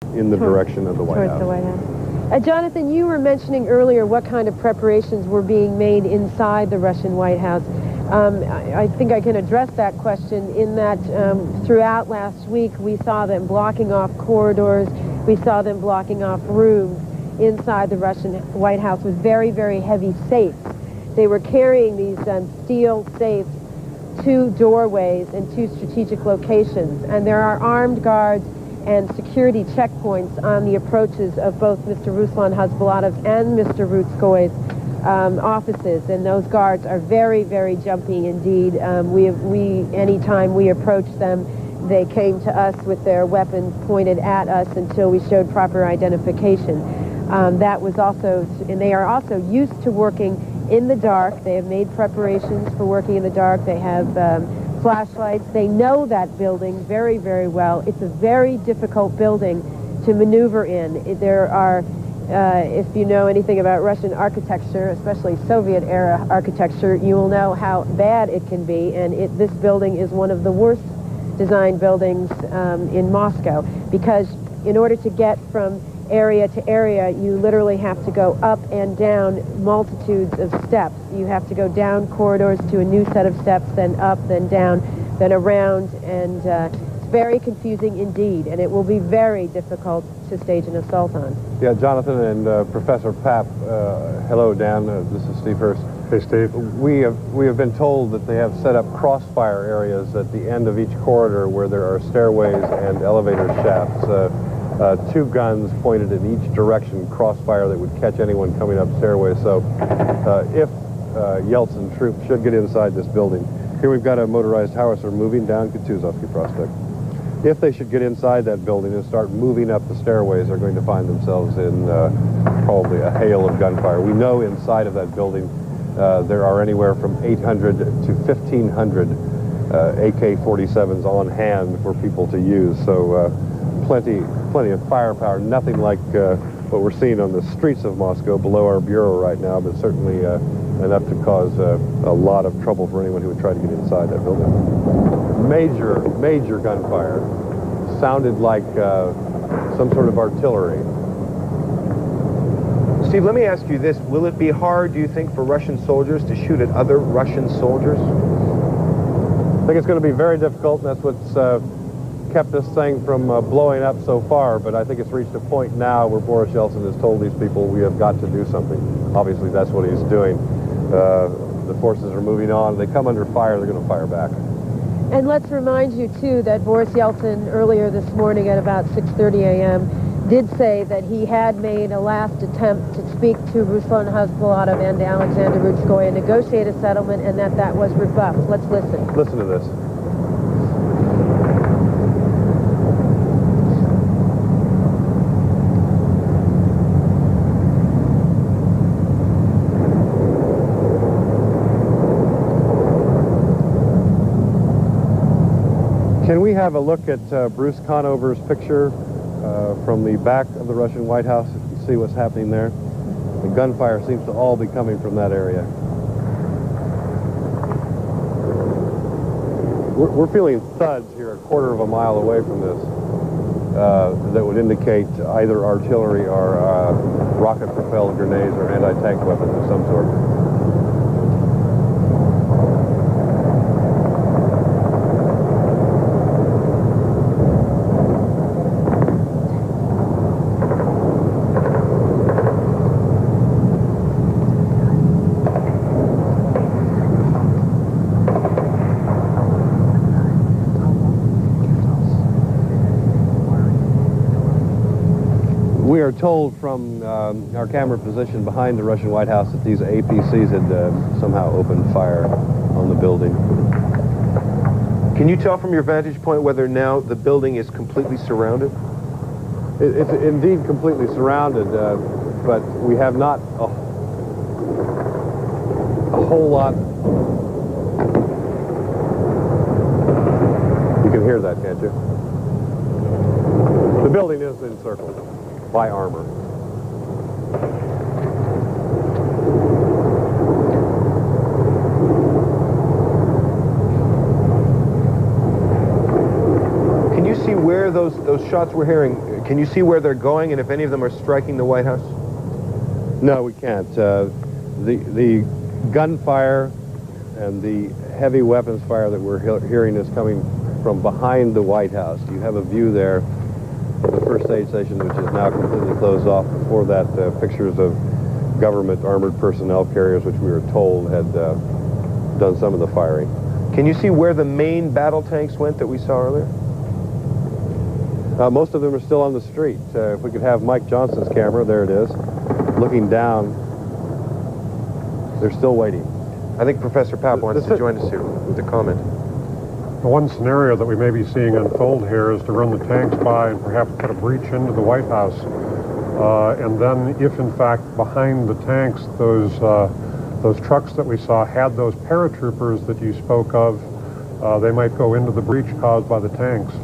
in the direction of the White House. The White House. Jonathan, you were mentioning earlier what kind of preparations were being made inside the Russian White House. I think I can address that question in that throughout last week we saw them blocking off corridors, we saw them blocking off rooms inside the Russian White House with very, very heavy safes. They were carrying these steel safes to doorways and to strategic locations, and there are armed guards and security checkpoints on the approaches of both Mr. Ruslan Hasbullatov's and Mr. Rutskoy's offices, and those guards are very, very jumpy indeed. Anytime we approached them, they came to us with their weapons pointed at us until we showed proper identification. That was also, and they are also used to working in the dark. They have made preparations for working in the dark. They have flashlights. They know that building very, very well. It's a very difficult building to maneuver in. There are, if you know anything about Russian architecture, especially Soviet-era architecture, you will know how bad it can be, and this building is one of the worst designed buildings in Moscow, because in order to get from area to area, you literally have to go up and down multitudes of steps. You have to go down corridors to a new set of steps, then up, then down, then around, and it's very confusing indeed, and it will be very difficult to stage an assault on. Yeah, Jonathan and Professor Papp, hello Dan, this is Steve Hurst. Hey Steve. We have been told that they have set up crossfire areas at the end of each corridor where there are stairways and elevator shafts. Two guns pointed in each direction, crossfire that would catch anyone coming up stairways. So if Yeltsin troops should get inside this building, here we've got a motorized howitzer moving down Kutuzovsky Prospect. If they should get inside that building and start moving up the stairways, they're going to find themselves in probably a hail of gunfire. We know inside of that building there are anywhere from 800 to 1,500 AK-47s on hand for people to use. So plenty of firepower, nothing like what we're seeing on the streets of Moscow below our bureau right now, but certainly enough to cause a lot of trouble for anyone who would try to get inside that building. Major gunfire. Sounded like some sort of artillery. Steve, let me ask you this. Will it be hard, do you think, for Russian soldiers to shoot at other Russian soldiers? I think it's going to be very difficult, and that's what's kept this thing from blowing up so far, but I think it's reached a point now where Boris Yeltsin has told these people we have got to do something. Obviously, that's what he's doing. The forces are moving on. They come under fire, they're going to fire back. And let's remind you, too, that Boris Yeltsin earlier this morning at about 6:30 a.m. did say that he had made a last attempt to speak to Ruslan Hasbullatov and Alexander Rutskoy and negotiate a settlement, and that was rebuffed. Let's listen. Listen to this. Can we have a look at Bruce Conover's picture from the back of the Russian White House? You can see what's happening there. The gunfire seems to all be coming from that area. We're feeling thuds here a quarter of a mile away from this that would indicate either artillery or rocket-propelled grenades or anti-tank weapons of some sort. We are told from our camera position behind the Russian White House that these APCs had somehow opened fire on the building. Can you tell from your vantage point whether now the building is completely surrounded? It's indeed completely surrounded, but we have not a whole lot. You can hear that, can't you? The building is encircled by armor. Can you see where those shots we're hearing Can you see where they're going and if any of them are striking the White House? No, we can't. The gunfire and the heavy weapons fire that we're hearing is coming from behind the White House. You have a view there of the first aid station, which is now completely closed off. Before that, pictures of government armored personnel carriers, which we were told had done some of the firing. Can you see where the main battle tanks went that we saw earlier? Most of them are still on the street. If we could have Mike Johnson's camera, there it is, looking down. They're still waiting. I think Professor Papp wants to join us here with a comment. The one scenario that we may be seeing unfold here is to run the tanks by and perhaps put a breach into the White House. And then if, in fact, behind the tanks, those trucks that we saw had those paratroopers that you spoke of, they might go into the breach caused by the tanks.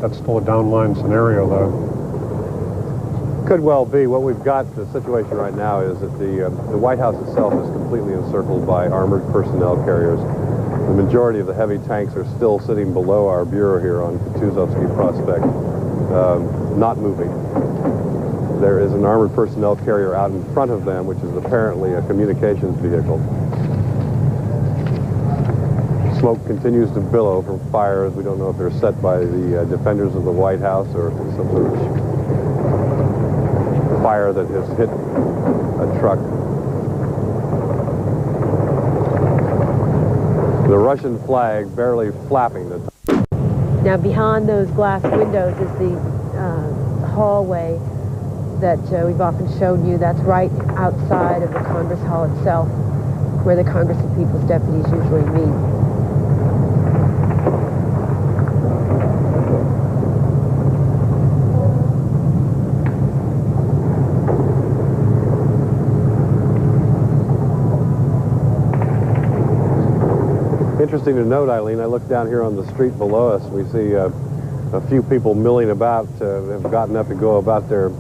That's still a downline scenario, though. Could well be. What we've got, the situation right now is that the White House itself is completely encircled by armored personnel carriers. The majority of the heavy tanks are still sitting below our bureau here on Kutuzovsky Prospect, not moving. There is an armored personnel carrier out in front of them, which is apparently a communications vehicle. Smoke continues to billow from fires. We don't know if they're set by the defenders of the White House or if it's some sort of fire that has hit a truck. The Russian flag barely flapping. Now behind those glass windows is the hallway that we've often shown you. That's right outside of the Congress Hall itself, where the Congress of People's Deputies usually meet. Interesting to note, Eileen, I look down here on the street below us. We see a few people milling about, have gotten up to go about their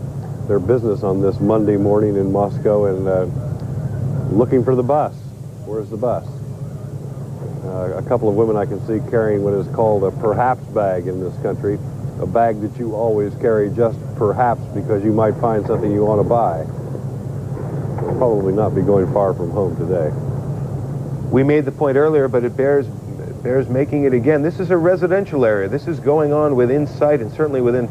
business on this Monday morning in Moscow and looking for the bus. Where's the bus? A couple of women I can see carrying what is called a perhaps bag in this country, a bag that you always carry just perhaps because you might find something you want to buy. You'll probably not be going far from home today. We made the point earlier, but it bears making it again. This is a residential area. This is going on within sight and certainly within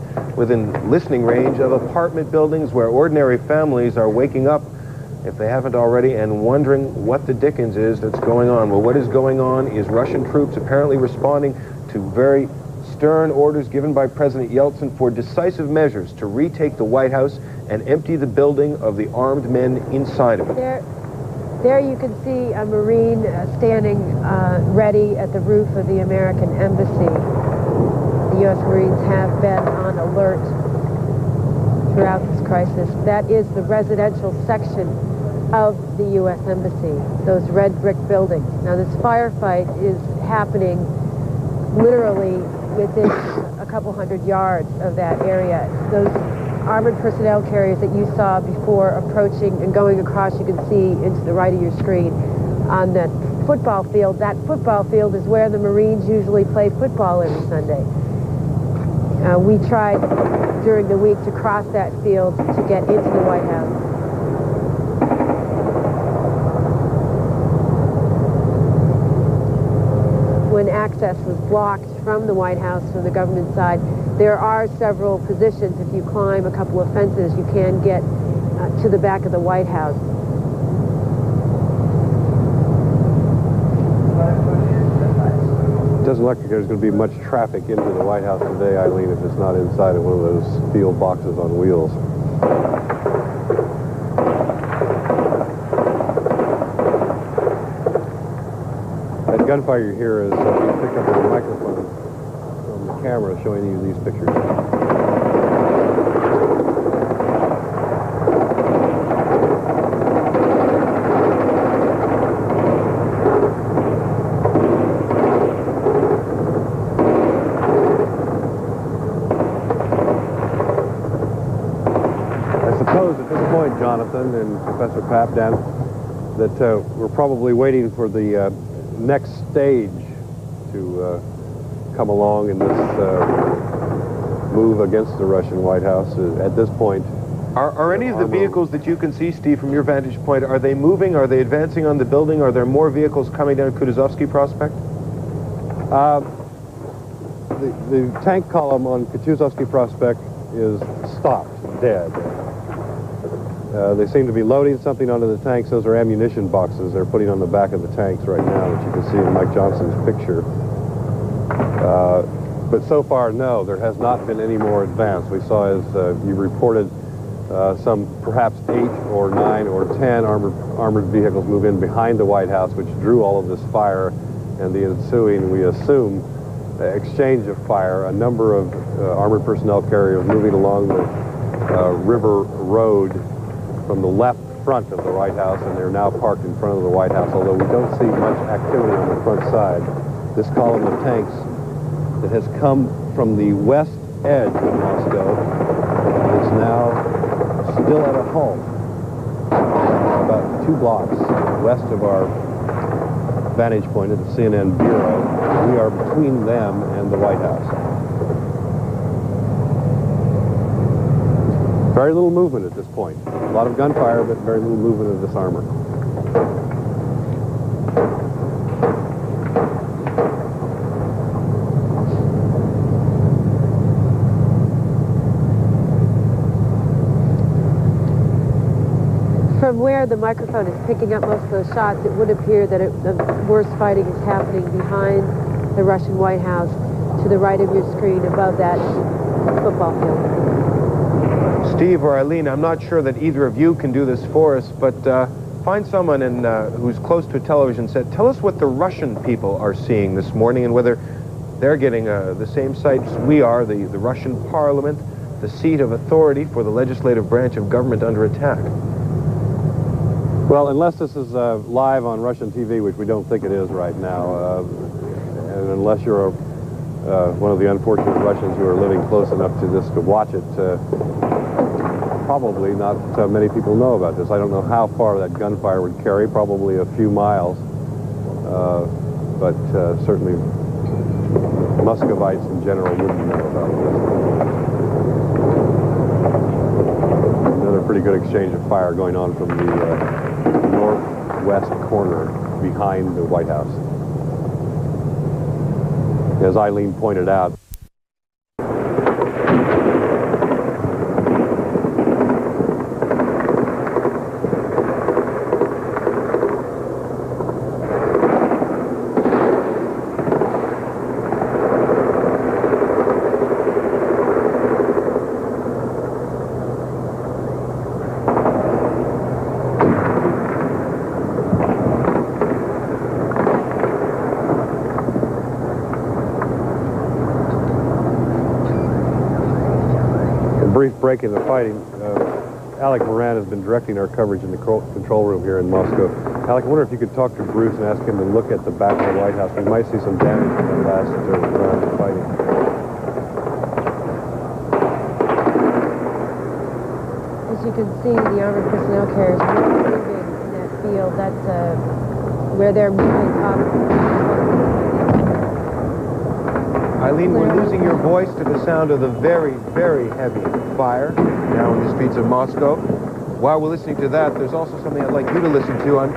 listening range of apartment buildings where ordinary families are waking up, if they haven't already, and wondering what the dickens is that's going on. Well, what is going on is Russian troops apparently responding to very stern orders given by President Yeltsin for decisive measures to retake the White House and empty the building of the armed men inside of it. There you can see a Marine standing ready at the roof of the American Embassy. The U.S. Marines have been on alert throughout this crisis. That is the residential section of the U.S. Embassy, those red brick buildings. Now this firefight is happening literally within a couple hundred yards of that area. Those armored personnel carriers that you saw before approaching and going across, you can see into the right of your screen on that football field. That football field is where the Marines usually play football every Sunday. We tried during the week to cross that field to get into the White House. When access was blocked from the White House from the government side, there are several positions. If you climb a couple of fences, you can get to the back of the White House. It doesn't look like there's going to be much traffic into the White House today, Eileen, if it's not inside of one of those steel boxes on wheels. That gunfire you hear is being picked up on the microphone from the camera showing you these pictures. Jonathan and Professor Papp down, that we're probably waiting for the next stage to come along in this move against the Russian White House. At this point, are any of the vehicles that you can see, Steve, from your vantage point, are they moving? Are they advancing on the building? Are there more vehicles coming down Kutuzovsky Prospect? The tank column on Kutuzovsky Prospect is stopped, dead. They seem to be loading something onto the tanks. Those are ammunition boxes they're putting on the back of the tanks right now, which you can see in Mike Johnson's picture. But so far, no, there has not been any more advance. We saw, as you reported, some perhaps 8 or 9 or 10 armored vehicles move in behind the White House, which drew all of this fire and the ensuing, we assume, exchange of fire. A number of armored personnel carriers moving along the river road from the left front of the White House, and they're now parked in front of the White House, although we don't see much activity on the front side. This column of tanks that has come from the west edge of Moscow is now still at a home about 2 blocks west of our vantage point at the CNN Bureau. We are between them and the White House. Very little movement at this point. A lot of gunfire, but very little movement of this armor. From where the microphone is picking up most of those shots, it would appear that the worst fighting is happening behind the Russian White House, to the right of your screen, above that football field. Steve or Eileen, I'm not sure that either of you can do this for us, but find someone who's close to a television set. Tell us what the Russian people are seeing this morning and whether they're getting the same sights we are, the Russian parliament, the seat of authority for the legislative branch of government under attack. Well, unless this is live on Russian TV, which we don't think it is right now, and unless you're one of the unfortunate Russians who are living close enough to this to watch it, probably not many people know about this. I don't know how far that gunfire would carry, probably a few miles, but certainly Muscovites in general wouldn't know about this. Another pretty good exchange of fire going on from the northwest corner behind the White House. As Eileen pointed out, break in the fighting. Alec Moran has been directing our coverage in the control room here in Moscow. Alec, I wonder if you could talk to Bruce and ask him to look at the back of the White House. We might see some damage from the last round of fighting. As you can see, the armored personnel carriers are moving in that field. That's where they're moving up. Eileen, we're losing your voice to the sound of the very, very heavy fire now in the streets of Moscow. While we're listening to that, there's also something I'd like you to listen to. I'm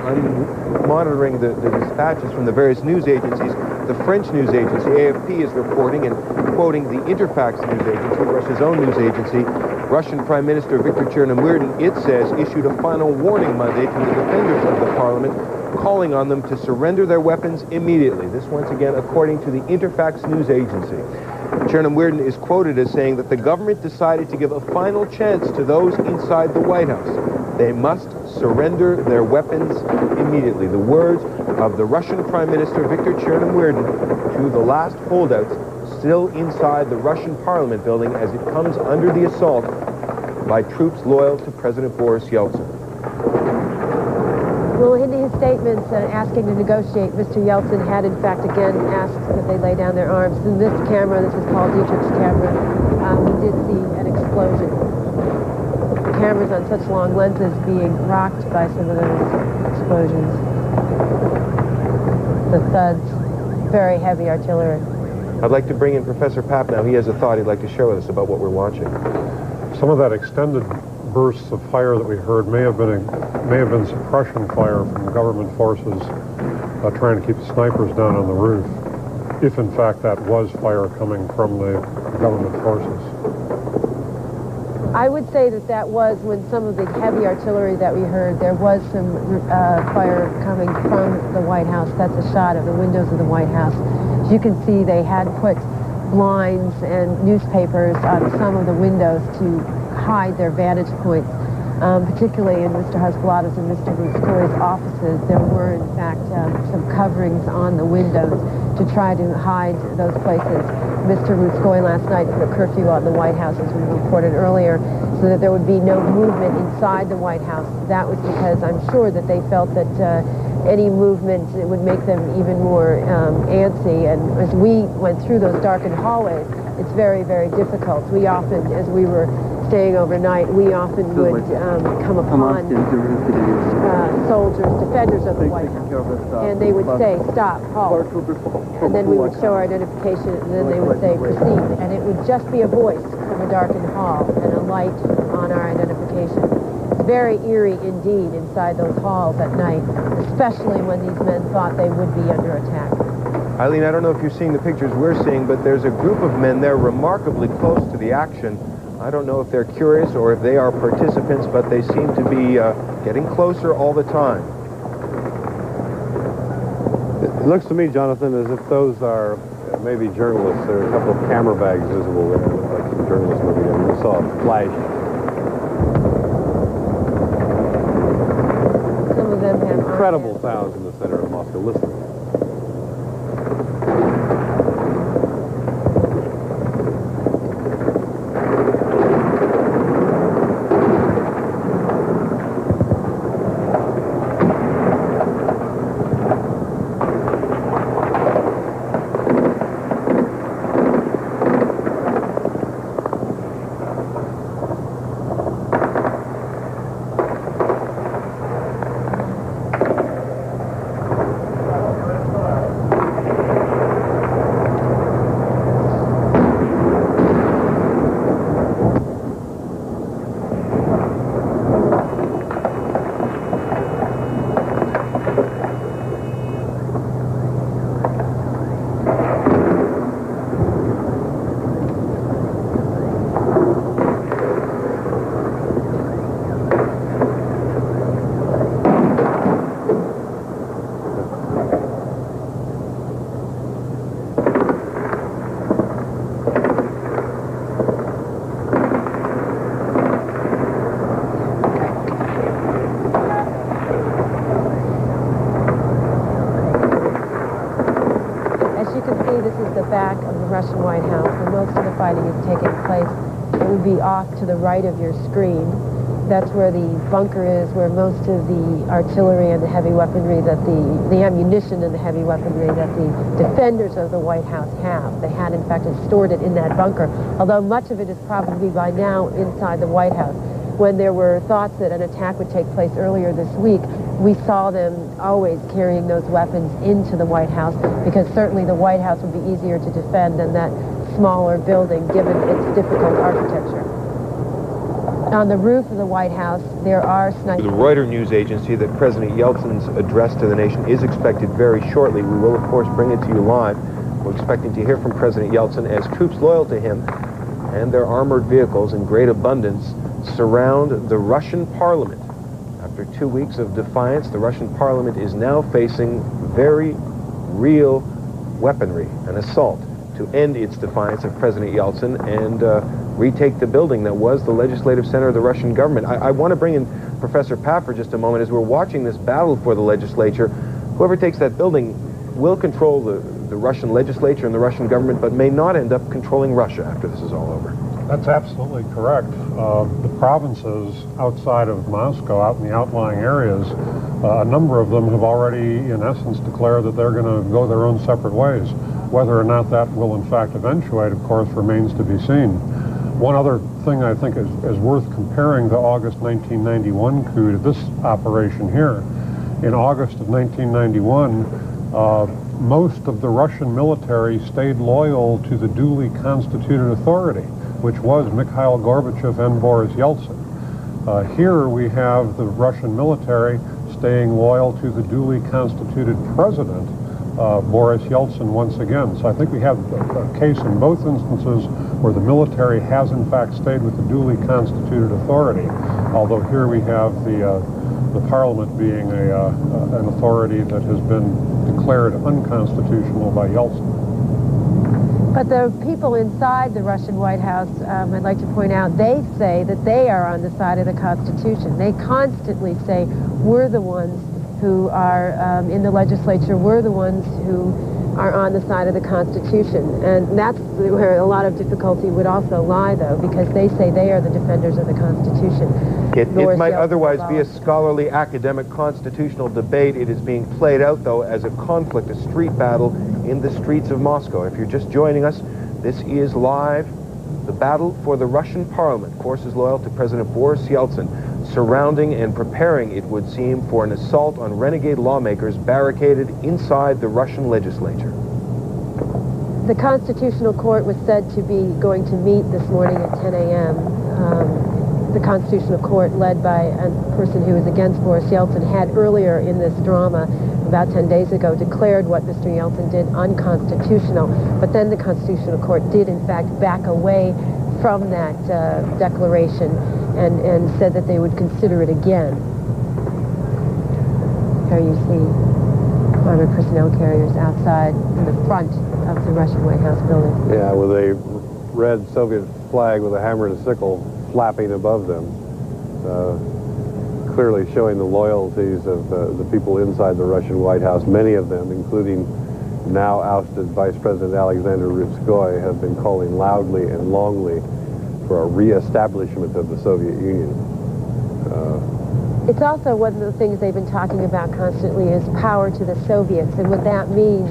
monitoring the dispatches from the various news agencies. The French news agency, AFP, is reporting and quoting the Interfax news agency, Russia's own news agency. Russian Prime Minister Viktor Chernomyrdin, it says, issued a final warning Monday to the defenders of the parliament, calling on them to surrender their weapons immediately. This, once again, according to the Interfax news agency. Chernomyrdin is quoted as saying that the government decided to give a final chance to those inside the White House. They must surrender their weapons immediately. The words of the Russian Prime Minister Viktor Chernomyrdin to the last holdouts still inside the Russian Parliament building as it comes under the assault by troops loyal to President Boris Yeltsin. Well, in his statements asking to negotiate, Mr. Yeltsin had, in fact, again asked that they lay down their arms. In this camera, this is Paul Dietrich's camera, we did see an explosion. The camera's on such long lenses being rocked by some of those explosions. The thuds, very heavy artillery. I'd like to bring in Professor Papp now. He has a thought he'd like to share with us about what we're watching. Some of that extended bursts of fire that we heard may have been suppression fire from government forces trying to keep the snipers down on the roof, if in fact that was fire coming from the government forces. I would say that that was when some of the heavy artillery that we heard, there was some fire coming from the White House. That's a shot of the windows of the White House. As you can see, they had put blinds and newspapers on some of the windows to hide their vantage points. Particularly in Mr. Hasblata's and Mr. Rutskoy's offices, there were in fact some coverings on the windows to try to hide those places. Mr. Rutskoy last night put a curfew on the White House, as we reported earlier, so that there would be no movement inside the White House. That was because I'm sure that they felt that any movement it would make them even more antsy. And as we went through those darkened hallways, it's very, very difficult. We often, as we were staying overnight, we often would come upon soldiers, defenders of the White House, and they would say, stop, halt, and then we would show our identification, and then they would say, proceed, and it would just be a voice from a darkened hall and a light on our identification. It's very eerie indeed inside those halls at night, especially when these men thought they would be under attack. Eileen, I don't know if you're seeing the pictures we're seeing, but there's a group of men there remarkably close to the action. I don't know if they're curious or if they are participants, but they seem to be getting closer all the time. It looks to me, Jonathan, as if those are maybe journalists. There are a couple of camera bags visible there. It looks like some journalists moving in. We saw a flash. Some of them have Incredible sounds in the center of Moscow. Listen. Russian White House, and most of the fighting is taking place. It would be off to the right of your screen. That's where the bunker is, where most of the artillery and the heavy weaponry that the ammunition and the heavy weaponry that the defenders of the White House have. They had, in fact, stored it in that bunker, although much of it is probably by now inside the White House. When there were thoughts that an attack would take place earlier this week, we saw them always carrying those weapons into the White House, because certainly the White House would be easier to defend than that smaller building, given its difficult architecture. On the roof of the White House, there are snipers. The Reuters news agency that President Yeltsin's address to the nation is expected very shortly. We will, of course, bring it to you live. We're expecting to hear from President Yeltsin as troops loyal to him and their armored vehicles in great abundance surround the Russian parliament. After 2 weeks of defiance, the Russian parliament is now facing very real weaponry, an assault to end its defiance of President Yeltsin and retake the building that was the legislative center of the Russian government. I want to bring in Professor Papp for just a moment. As we're watching this battle for the legislature, whoever takes that building will control the Russian legislature and the Russian government, but may not end up controlling Russia after this is all over. That's absolutely correct. The provinces outside of Moscow, out in the outlying areas, a number of them have already, in essence, declared that they're going to go their own separate ways. Whether or not that will, in fact, eventuate, of course, remains to be seen. One other thing I think is worth comparing the August 1991 coup to this operation here. In August of 1991, most of the Russian military stayed loyal to the duly constituted authority, which was Mikhail Gorbachev and Boris Yeltsin. Here we have the Russian military staying loyal to the duly constituted president, Boris Yeltsin, once again. So I think we have a case in both instances where the military has in fact stayed with the duly constituted authority, although here we have the parliament being an authority that has been declared unconstitutional by Yeltsin. But the people inside the Russian White House, I'd like to point out, they say that they are on the side of the Constitution. They constantly say, we're the ones who are in the legislature, we're the ones who are on the side of the Constitution. And that's where a lot of difficulty would also lie, though, because they say they are the defenders of the Constitution. It might otherwise be a scholarly academic constitutional debate. It is being played out, though, as a conflict, a street battle in the streets of Moscow. If you're just joining us, this is live. The battle for the Russian parliament, forces loyal to President Boris Yeltsin, surrounding and preparing, it would seem, for an assault on renegade lawmakers barricaded inside the Russian legislature. The Constitutional Court was said to be going to meet this morning at 10 a.m. The Constitutional Court, led by a person who was against Boris Yeltsin, had earlier in this drama, about 10 days ago, declared what Mr. Yeltsin did unconstitutional. But then the Constitutional Court did, in fact, back away from that declaration and said that they would consider it again. Here you see armored personnel carriers outside in the front of the Russian White House building. Yeah, with a red Soviet flag with a hammer and a sickle flapping above them, clearly showing the loyalties of the people inside the Russian White House. Many of them, including now ousted Vice President Alexander Rutskoy, have been calling loudly and longly for a reestablishment of the Soviet Union. It's also one of the things they've been talking about constantly is power to the Soviets, and what that means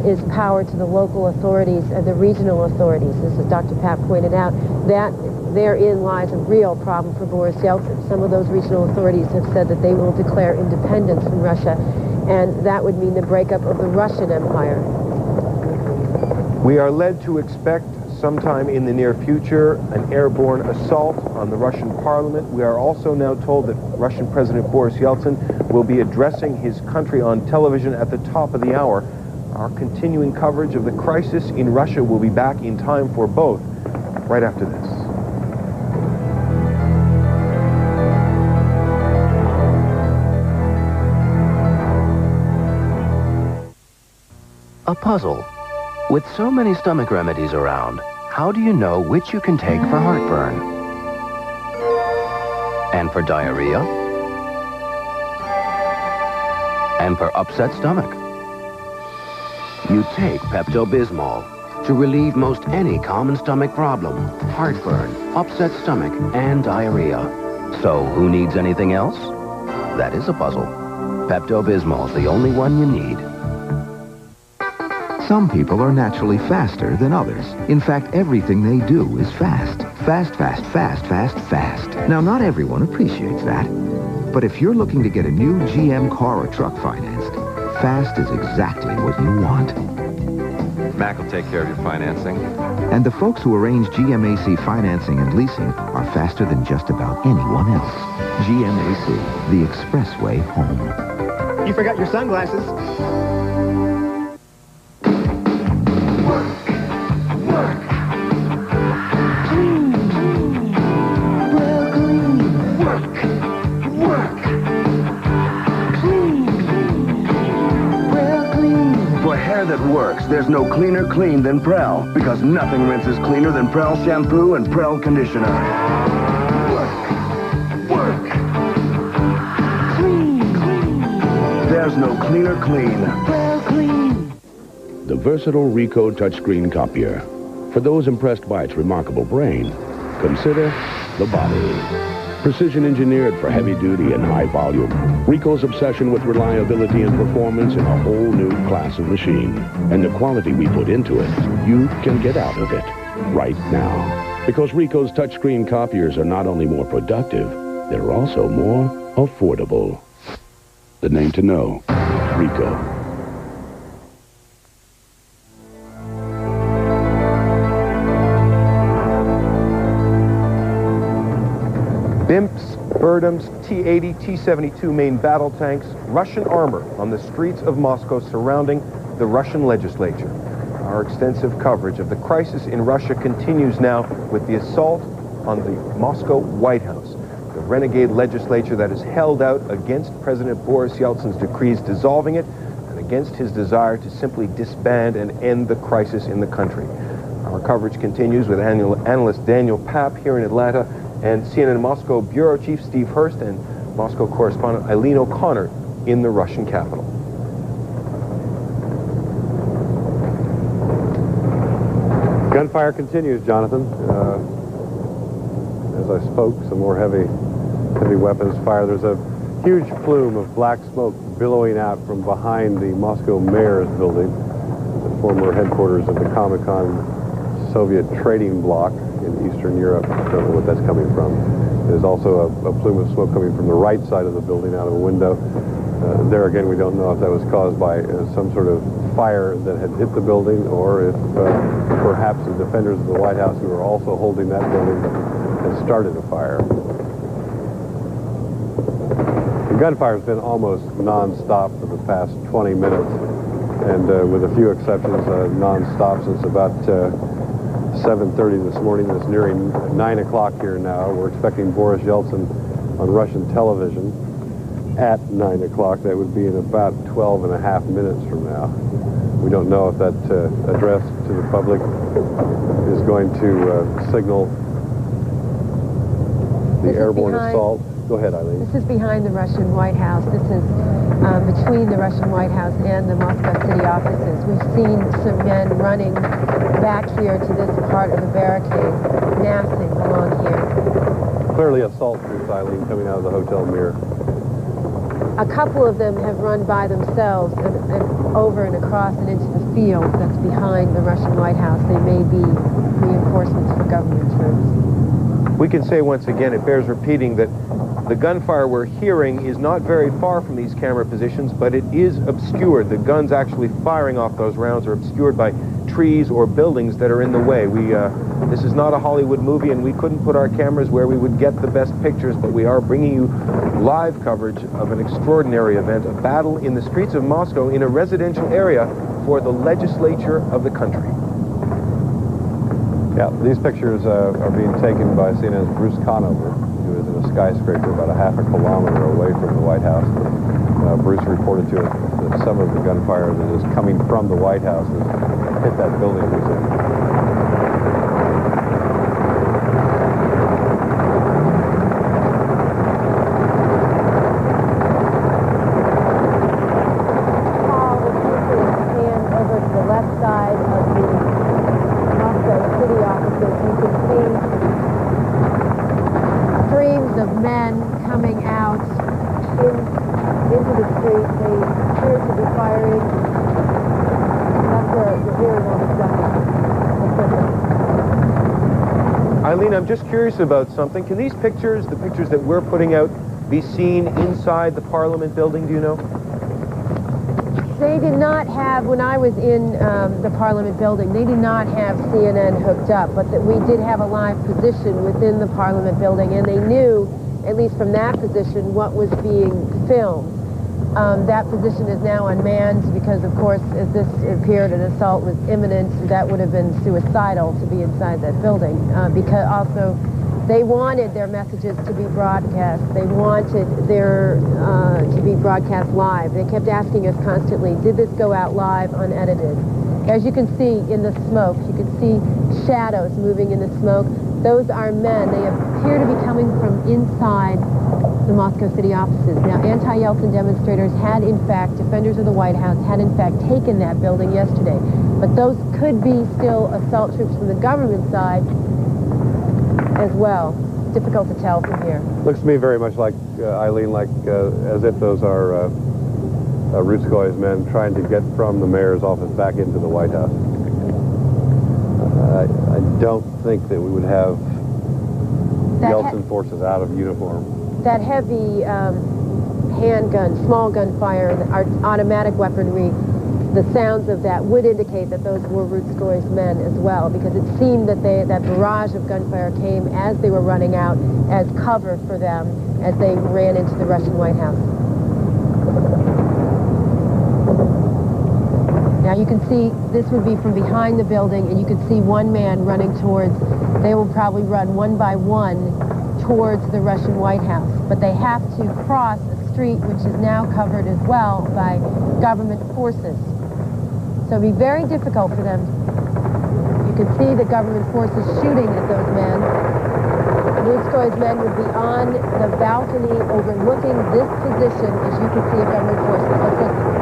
is power to the local authorities and the regional authorities. As Dr. Papp pointed out, that therein lies a real problem for Boris Yeltsin. Some of those regional authorities have said that they will declare independence from Russia, and that would mean the breakup of the Russian Empire. We are led to expect sometime in the near future an airborne assault on the Russian parliament. We are also now told that Russian President Boris Yeltsin will be addressing his country on television at the top of the hour. Our continuing coverage of the crisis in Russia will be back in time for both right after this. A puzzle. With so many stomach remedies around, how do you know which you can take for heartburn? And for diarrhea? And for upset stomach? You take Pepto-Bismol to relieve most any common stomach problem: heartburn, upset stomach, and diarrhea. So who needs anything else? That is a puzzle. Pepto-Bismol is the only one you need. Some people are naturally faster than others. In fact, everything they do is fast. Fast, fast, fast, fast, fast. Now, not everyone appreciates that. But if you're looking to get a new GM car or truck financed, fast is exactly what you want. Mac will take care of your financing. And the folks who arrange GMAC financing and leasing are faster than just about anyone else. GMAC, the expressway home. You forgot your sunglasses. That works. There's no cleaner clean than Prel, because nothing rinses cleaner than Prel shampoo and Prel conditioner. Work. Clean. There's no cleaner clean. Prel clean. The versatile Ricoh touchscreen copier. For those impressed by its remarkable brain, consider the body. Precision engineered for heavy duty and high volume. Ricoh's obsession with reliability and performance in a whole new class of machine. And the quality we put into it, you can get out of it right now. Because Ricoh's touchscreen copiers are not only more productive, they're also more affordable. The name to know, Ricoh. BIMPs, Berdams, T-80, T-72 main battle tanks, Russian armor on the streets of Moscow surrounding the Russian legislature. Our extensive coverage of the crisis in Russia continues now with the assault on the Moscow White House, the renegade legislature that is held out against President Boris Yeltsin's decrees dissolving it and against his desire to simply disband and end the crisis in the country. Our coverage continues with analyst Daniel Papp here in Atlanta and CNN Moscow Bureau Chief Steve Hurst and Moscow correspondent Eileen O'Connor in the Russian capital. Gunfire continues, Jonathan. As I spoke, some more heavy weapons fire. There's a huge plume of black smoke billowing out from behind the Moscow mayor's building, the former headquarters of the Comecon Soviet trading bloc in Eastern Europe. I don't know what that's coming from. There's also a plume of smoke coming from the right side of the building out of a window. There again, we don't know if that was caused by some sort of fire that had hit the building, or if perhaps the defenders of the White House who were also holding that building had started a fire. The gunfire has been almost non-stop for the past 20 minutes, and with a few exceptions, non-stop since about 7:30 this morning. It's nearing 9 o'clock here now. We're expecting Boris Yeltsin on Russian television at 9 o'clock. That would be in about 12 and a half minutes from now. We don't know if that address to the public is going to signal the airborne assault. Go ahead, Eileen. This is behind the Russian White House. This is between the Russian White House and the Moscow city offices. We've seen some men running back here to this part of the barricade, massing along here. Clearly assault troops, Eileen, coming out of the hotel mirror. A couple of them have run by themselves and over and across and into the field that's behind the Russian White House. They may be reinforcements for government troops. We can say once again, it bears repeating, that the gunfire we're hearing is not very far from these camera positions, but it is obscured. The guns actually firing off those rounds are obscured by trees or buildings that are in the way. This is not a Hollywood movie, and we couldn't put our cameras where we would get the best pictures, but we are bringing you live coverage of an extraordinary event, a battle in the streets of Moscow in a residential area for the legislature of the country. Yeah, these pictures are being taken by CNN's Bruce Conover, who is in a skyscraper about a half a kilometer away from the White House. Bruce reported to us that some of the gunfire that is coming from the White House has hit that building he's in. Eileen, I'm just curious about something. Can these pictures, the pictures that we're putting out, be seen inside the Parliament building, do you know? They did not have, when I was in the Parliament building, they did not have CNN hooked up, but that we did have a live position within the Parliament building, and they knew, at least from that position, what was being filmed. That position is now unmanned because, of course, as this appeared an assault was imminent, that would have been suicidal to be inside that building. Because also, they wanted their messages to be broadcast. They wanted their to be broadcast live. They kept asking us constantly, did this go out live, unedited? As you can see in the smoke, you can see shadows moving in the smoke. Those are men. They appear to be coming from inside the Moscow city offices. Now, anti-Yeltsin demonstrators had, in fact, defenders of the White House had, in fact, taken that building yesterday. But those could be still assault troops from the government side as well. Difficult to tell from here. Looks to me very much like, Eileen, like as if those are Rutskoy's men trying to get from the mayor's office back into the White House. I don't think that we would have Yeltsin forces out of uniform. That heavy handgun, small gunfire, our automatic weaponry the sounds of that would indicate that those were Rutskoy's men as well, because it seemed that that barrage of gunfire came as they were running out as cover for them as they ran into the Russian White House. Now you can see, this would be from behind the building, and you can see one man running towards, they will probably run one by one towards the Russian White House. But they have to cross a street which is now covered as well by government forces. So it'd be very difficult for them. You can see the government forces shooting at those men. Rutskoy's men would be on the balcony overlooking this position, as you can see, of government forces. Let's listen.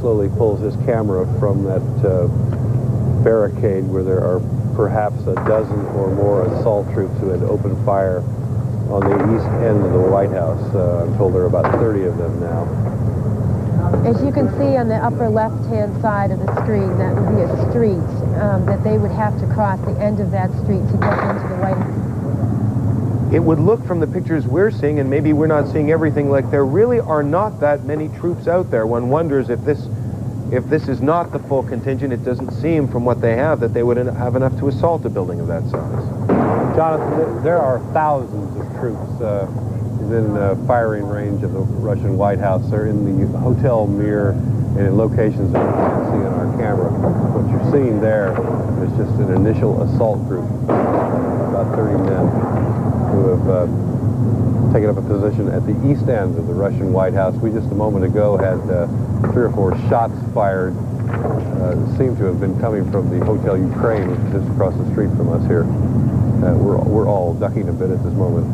Slowly pulls his camera from that barricade where there are perhaps a dozen or more assault troops who had opened fire on the east end of the White House. I'm told there are about 30 of them now. As you can see on the upper left-hand side of the screen, that would be a street that they would have to cross the end of that street to get into the White House. It would look from the pictures we're seeing, and maybe we're not seeing everything, like there really are not that many troops out there. One wonders if this is not the full contingent. It doesn't seem from what they have that they would have enough to assault a building of that size. Jonathan, there are thousands of troops within firing range of the Russian White House. They're in the Hotel Mir and in locations that you can't see on our camera. What you're seeing there is just an initial assault group, about 30 men, who have taken up a position at the east end of the Russian White House. We just a moment ago had 3 or 4 shots fired. Seem to have been coming from the Hotel Ukraine, which is just across the street from us here. We're all ducking a bit at this moment.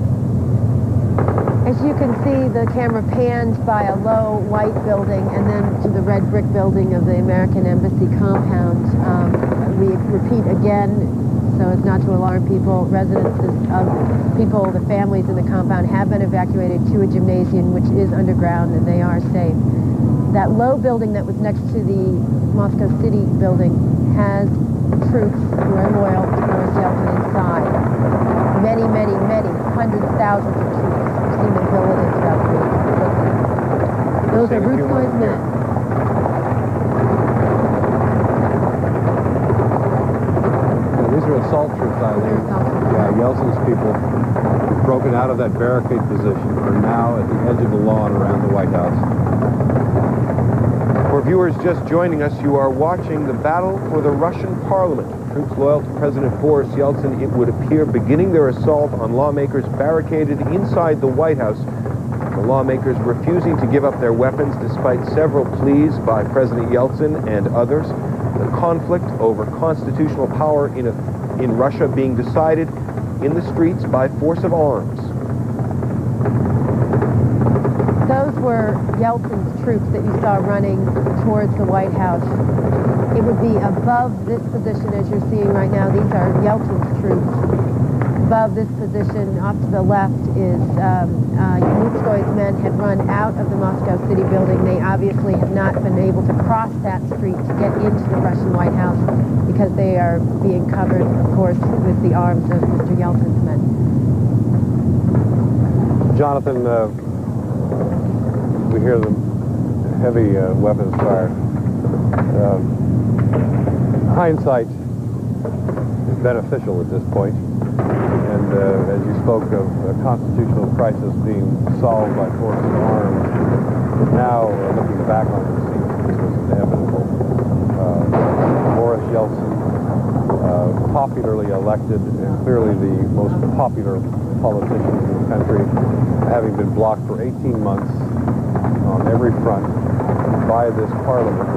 As you can see, the camera pans by a low white building and then to the red brick building of the American Embassy compound. We repeat again, so as not to alarm people, residences of people, the families in the compound have been evacuated to a gymnasium which is underground, and they are safe. That low building that was next to the Moscow City building has troops who are loyal to Boris Yeltsin inside. Many, many, many, hundreds, thousands of troops. We've seen them billeted throughout the week. Those are Rutskoy's men. These are assault troops, Eileen. Yeah, Yeltsin's people, broken out of that barricade position, are now at the edge of the lawn around the White House. For viewers just joining us, you are watching the battle for the Russian parliament. Troops loyal to President Boris Yeltsin, it would appear, beginning their assault on lawmakers barricaded inside the White House. The lawmakers refusing to give up their weapons despite several pleas by President Yeltsin and others. The conflict over constitutional power in Russia being decided in the streets by force of arms. Those were Yeltsin's troops that you saw running towards the White House. It would be above this position as you're seeing right now. These are Yeltsin's troops. Above this position, off to the left, is Rutskoy's men had run out of the Moscow City building. They obviously have not been able to cross that street to get into the Russian White House because they are being covered, of course, with the arms of Mr. Yeltsin's men. Jonathan, we hear the heavy weapons fired. Hindsight is beneficial at this point. And as you spoke of a constitutional crisis being solved by force of arms, now looking back on it, it seems this was inevitable. Boris Yeltsin, popularly elected and clearly the most popular politician in the country, having been blocked for 18 months on every front by this parliament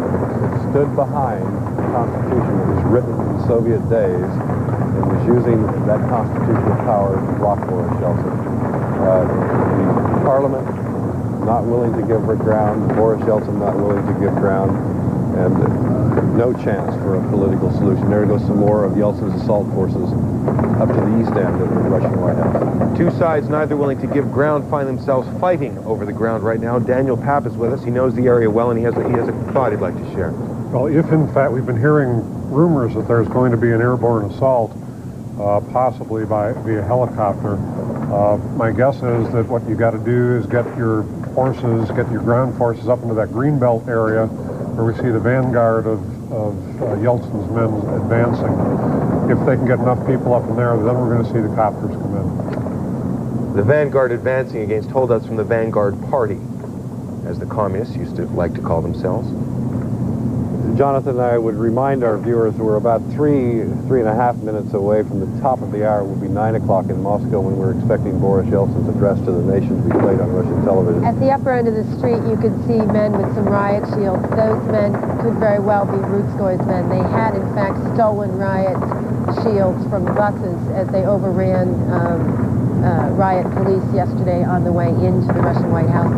that stood behind the Constitution that was written in Soviet days, and was using that constitutional power to block Boris Yeltsin. The Parliament not willing to give ground, Boris Yeltsin not willing to give ground, and no chance for a political solution. There goes some more of Yeltsin's assault forces up to the east end of the Russian White House. Two sides, neither willing to give ground, find themselves fighting over the ground right now. Daniel Papp is with us. He knows the area well, and he has a thought he'd like to share. Well, if in fact we've been hearing rumors that there's going to be an airborne assault, possibly via helicopter, my guess is that what you got to do is get your forces, get your ground forces up into that greenbelt area where we see the vanguard of Yeltsin's men advancing. If they can get enough people up in there, then we're going to see the copters come in. The vanguard advancing against holdouts from the Vanguard Party, as the communists used to like to call themselves. Jonathan, I would remind our viewers we're about 3.5 minutes away from the top of the hour. It will be 9 o'clock in Moscow when we're expecting Boris Yeltsin's address to the nation to be played on Russian television. At the upper end of the street, you could see men with some riot shields. Those men could very well be Rutskoy's men. They had, in fact, stolen riot shields from buses as they overran riot police yesterday on the way into the Russian White House.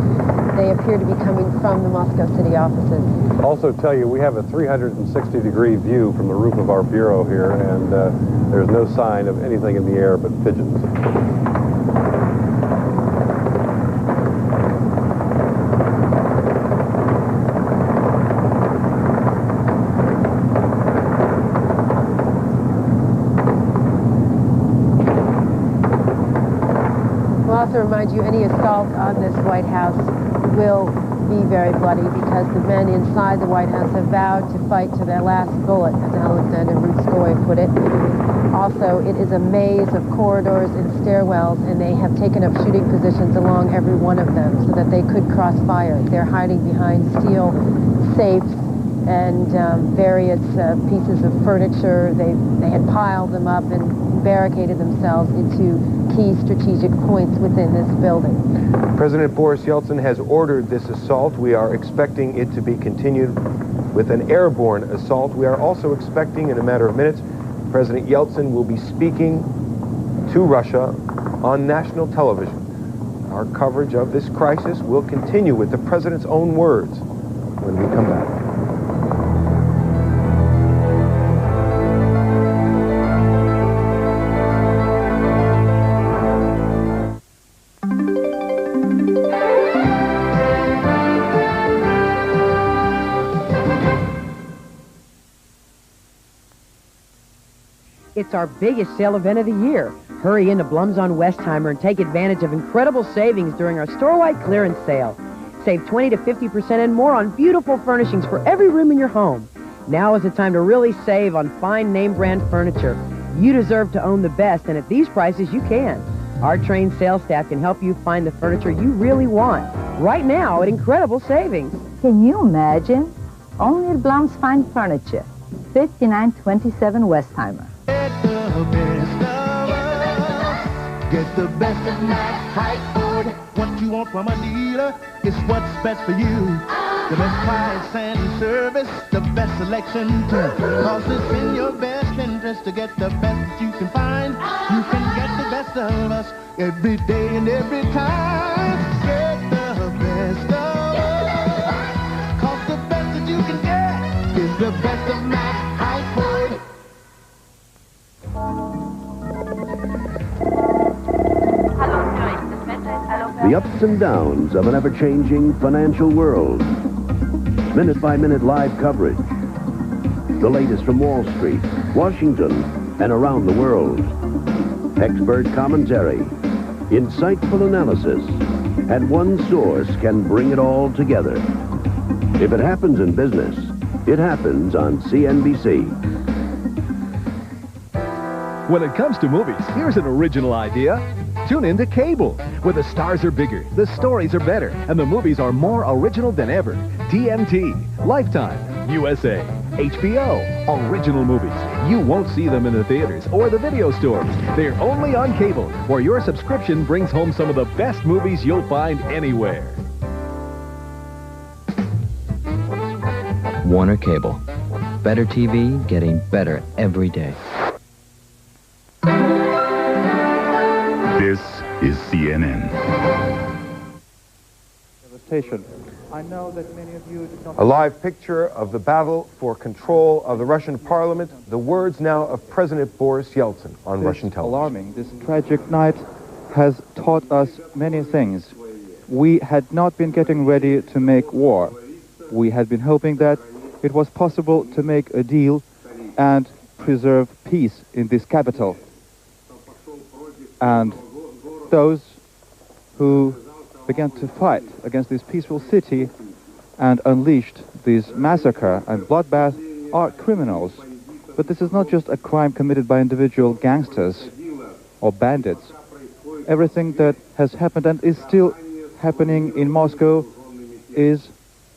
They appear to be coming from the Moscow city offices. Also tell you, we have a 360-degree view from the roof of our bureau here, and there's no sign of anything in the air but pigeons. We'll also remind you, any assault on this White House will be very bloody because the men inside the White House have vowed to fight to their last bullet, as Alexander Rutskoy put it. Also, it is a maze of corridors and stairwells, and they have taken up shooting positions along every one of them so that they could cross fire. They're hiding behind steel safes and various pieces of furniture. They had piled them up and barricaded themselves into key strategic points within this building. President Boris Yeltsin has ordered this assault. We are expecting it to be continued with an airborne assault. We are also expecting, in a matter of minutes, President Yeltsin will be speaking to Russia on national television. Our coverage of this crisis will continue with the president's own words when we come back. It's our biggest sale event of the year. Hurry into Blum's on Westheimer and take advantage of incredible savings during our store-wide clearance sale. Save 20 to 50% and more on beautiful furnishings for every room in your home. Now is the time to really save on fine name-brand furniture. You deserve to own the best, and at these prices, you can. Our trained sales staff can help you find the furniture you really want, right now at incredible savings. Can you imagine? Only at Blum's Fine Furniture, 5927 Westheimer. Get the best of my high Ford. What you want from a dealer is what's best for you. The best price and service, the best selection too. Cause it's in your best interest to get the best that you can find. You can get the best of us every day and every time. Get the best of us. Cause the best that you can get is the best of my high Ford. The ups and downs of an ever-changing financial world. Minute-by-minute live coverage. The latest from Wall Street, Washington, and around the world. Expert commentary, insightful analysis, and one source can bring it all together. If it happens in business, it happens on CNBC. When it comes to movies, here's an original idea. Tune in to cable, where the stars are bigger, the stories are better, and the movies are more original than ever. TNT, Lifetime, USA, HBO, original movies. You won't see them in the theaters or the video stores. They're only on cable, where your subscription brings home some of the best movies you'll find anywhere. Warner Cable. Better TV, getting better every day. is CNN. I know that many of you did not... A live picture of the battle for control of the Russian parliament. The words now of President Boris Yeltsin on Russian television. Alarming. This tragic night has taught us many things. We had not been getting ready to make war. We had been hoping that it was possible to make a deal and preserve peace in this capital. And those who began to fight against this peaceful city and unleashed this massacre and bloodbath are criminals. But this is not just a crime committed by individual gangsters or bandits. Everything that has happened and is still happening in Moscow is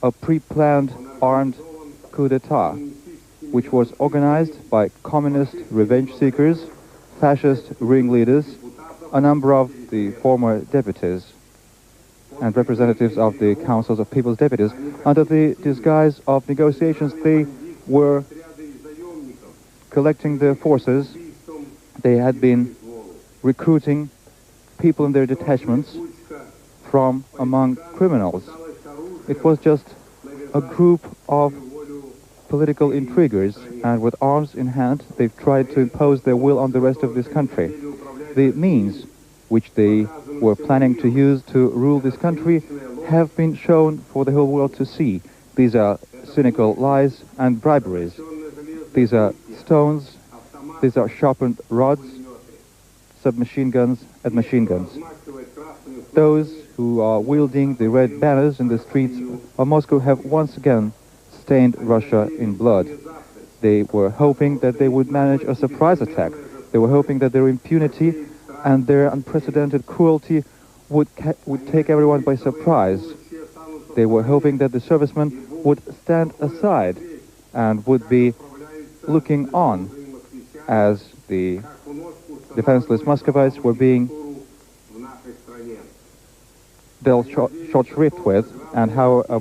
a pre-planned armed coup d'etat, which was organized by communist revenge seekers, fascist ringleaders, a number of the former deputies and representatives of the councils of people's deputies. Under the disguise of negotiations, they were collecting their forces. They had been recruiting people in their detachments from among criminals. It was just a group of political intriguers, and with arms in hand, they've tried to impose their will on the rest of this country. The means which they were planning to use to rule this country have been shown for the whole world to see. These are cynical lies and briberies. These are stones, these are sharpened rods, submachine guns and machine guns. Those who are wielding the red banners in the streets of Moscow have once again stained Russia in blood. They were hoping that they would manage a surprise attack. They were hoping that their impunity and their unprecedented cruelty would take everyone by surprise. They were hoping that the servicemen would stand aside and would be looking on as the defenseless Muscovites were being dealt short shrift with, and how a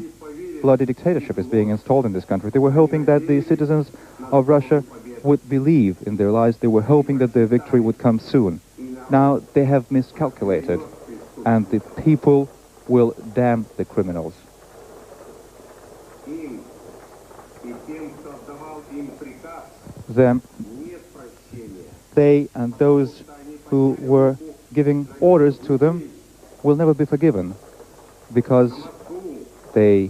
bloody dictatorship is being installed in this country. They were hoping that the citizens of Russia would believe in their lies. They were hoping that their victory would come soon. Now they have miscalculated, and the people will damn the criminals. They and those who were giving orders to them will never be forgiven, because they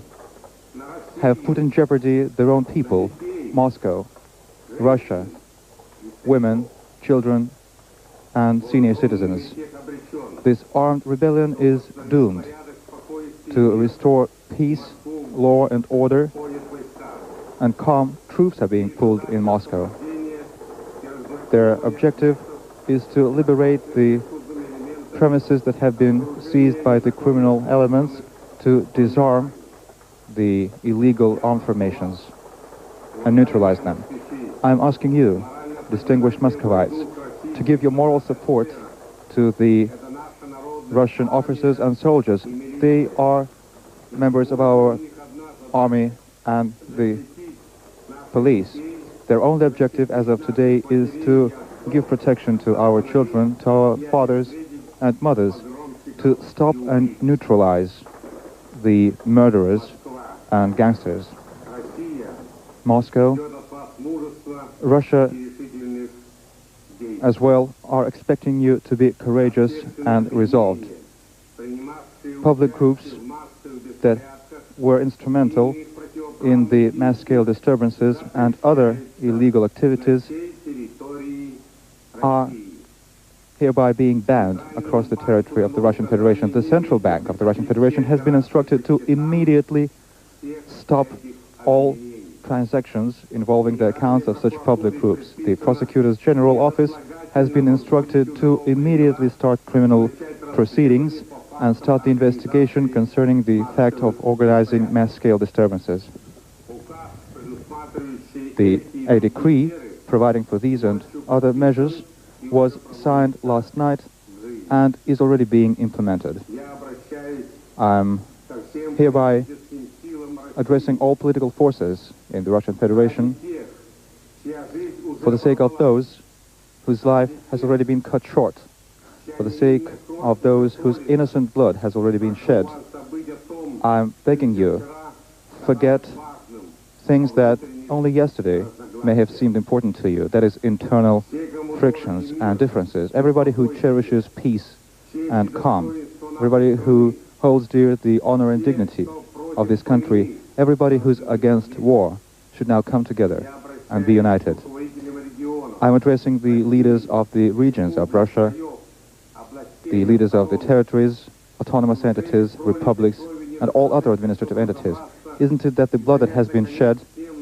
have put in jeopardy their own people, Moscow, Russia, women, children, and senior citizens. This armed rebellion is doomed to restore peace, law and order, and calm troops are being pulled in Moscow. Their objective is to liberate the premises that have been seized by the criminal elements, to disarm the illegal armed formations and neutralize them. I'm asking you, distinguished Muscovites, to give your moral support to the Russian officers and soldiers. They are members of our army and the police. Their only objective as of today is to give protection to our children, to our fathers and mothers, to stop and neutralize the murderers and gangsters. Moscow, Russia as well are expecting you to be courageous and resolved. Public groups that were instrumental in the mass-scale disturbances and other illegal activities are hereby being banned across the territory of the Russian Federation. The Central Bank of the Russian Federation has been instructed to immediately stop all transactions involving the accounts of such public groups. The Prosecutor's General Office has been instructed to immediately start criminal proceedings and start the investigation concerning the fact of organizing mass-scale disturbances. A decree providing for these and other measures was signed last night and is already being implemented. I'm hereby addressing all political forces in the Russian Federation for the sake of those whose life has already been cut short, for the sake of those whose innocent blood has already been shed, I'm begging you, forget things that only yesterday may have seemed important to you. That is internal frictions and differences. Everybody who cherishes peace and calm, everybody who holds dear the honor and dignity of this country, everybody who's against war should now come together and be united. I'm addressing the leaders of the regions of Russia, the leaders of the territories, autonomous entities, republics, and all other administrative entities. Isn't it that the blood that has been shed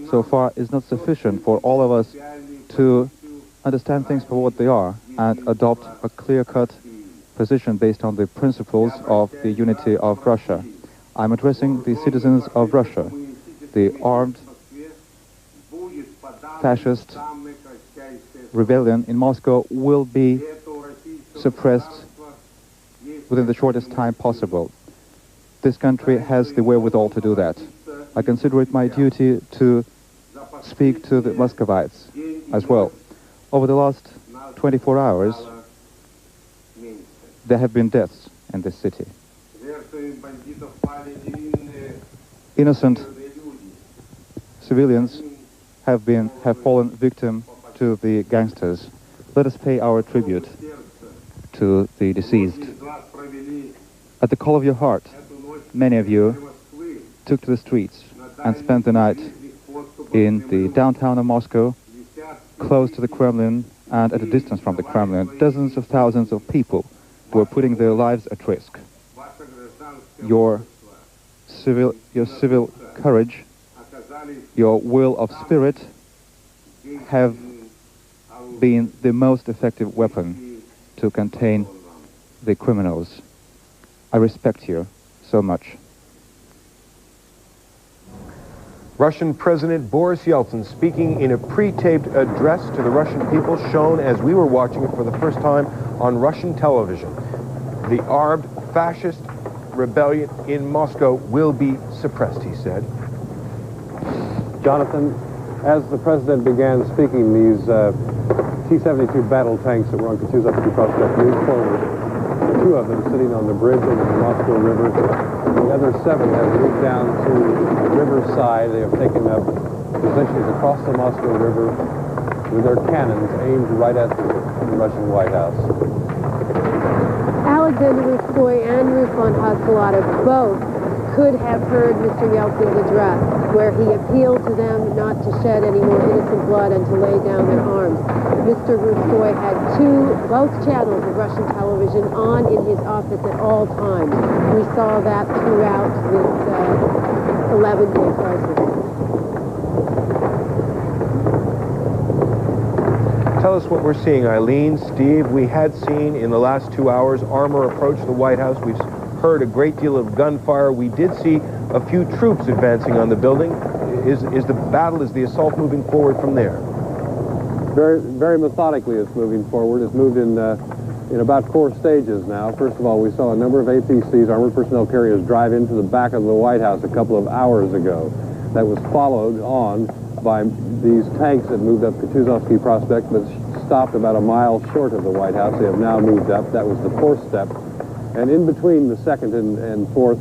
so far is not sufficient for all of us to understand things for what they are and adopt a clear-cut position based on the principles of the unity of Russia? I'm addressing the citizens of Russia. The armed fascist rebellion in Moscow will be suppressed within the shortest time possible. This country has the wherewithal to do that. I consider it my duty to speak to the Muscovites as well. Over the last 24 hours, there have been deaths in this city. Innocent civilians have fallen victim to the gangsters. Let us pay our tribute to the deceased. At the call of your heart, many of you took to the streets and spent the night in the downtown of Moscow, close to the Kremlin and at a distance from the Kremlin. Dozens of thousands of people were putting their lives at risk. Your civil courage, your will of spirit have been the most effective weapon to contain the criminals. I respect you so much. Russian President Boris Yeltsin speaking in a pre-taped address to the Russian people, shown as we were watching it for the first time on Russian television. The armed fascist rebellion in Moscow will be suppressed, he said. Jonathan, as the president began speaking, these T-72 battle tanks that were on Kutuzovsky Prospect moved forward. Two of them sitting on the bridge over the Moscow River. The other 7 have moved down to the riverside. They have taken up positions across the Moscow River with their cannons aimed right at the Russian White House. Alexander Ruskoy and Ruslan Hasbulatov both could have heard Mr. Yeltsin's address, where he appealed to them not to shed any more innocent blood and to lay down their arms. Mr. Ruskoy had both channels of Russian television on in his office at all times. We saw that throughout this 11-day crisis. Tell us what we're seeing, Eileen, Steve. We had seen in the last 2 hours armor approach the White House. We've heard a great deal of gunfire. We did see a few troops advancing on the building. Is the assault moving forward from there? Very, very methodically it's moving forward. It's moved in about 4 stages now. First of all, we saw a number of APCs, armored personnel carriers, drive into the back of the White House a couple of hours ago. That was followed on by these tanks that moved up Kutuzovsky Prospect, but stopped about a mile short of the White House. They have now moved up. That was the 4th step. And in between the 2nd and 4th,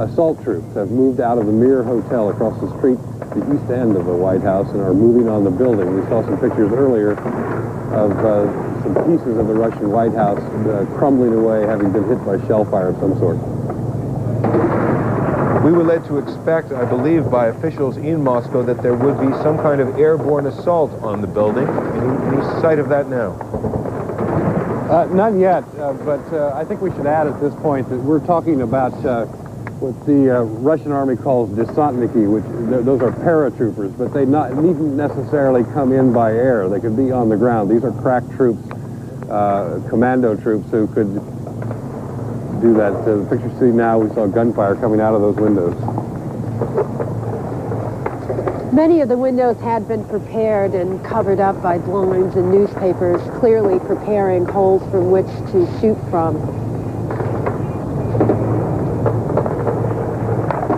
assault troops have moved out of the Mir Hotel across the street, the east end of the White House, and are moving on the building. We saw some pictures earlier of some pieces of the Russian White House crumbling away, having been hit by shell fire of some sort. We were led to expect, I believe, by officials in Moscow that there would be some kind of airborne assault on the building. Any sight of that now? None yet, but I think we should add at this point that we're talking about what the Russian Army calls desantniki, which those are paratroopers, but they needn't necessarily come in by air. They could be on the ground. These are crack troops, commando troops who could do that. The picture you see now, we saw gunfire coming out of those windows. Many of the windows had been prepared and covered up by blinds and newspapers, clearly preparing holes from which to shoot from.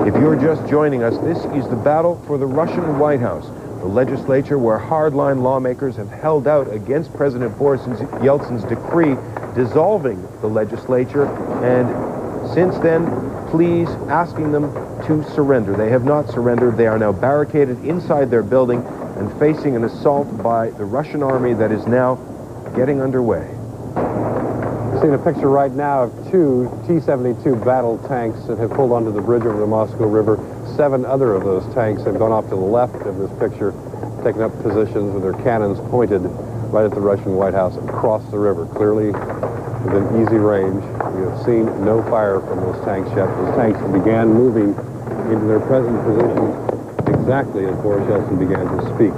If you're just joining us, this is the battle for the Russian White House, the legislature where hardline lawmakers have held out against President Boris Yeltsin's decree dissolving the legislature, and since then, pleas asking them to surrender. They have not surrendered. They are now barricaded inside their building and facing an assault by the Russian army that is now getting underway. Seeing a picture right now of 2 T-72 battle tanks that have pulled onto the bridge over the Moscow River. 7 other of those tanks have gone off to the left of this picture, taking up positions with their cannons pointed right at the Russian White House across the river, clearly within easy range. We have seen no fire from those tanks yet. Those tanks began moving into their present position exactly as Boris Yeltsin began to speak.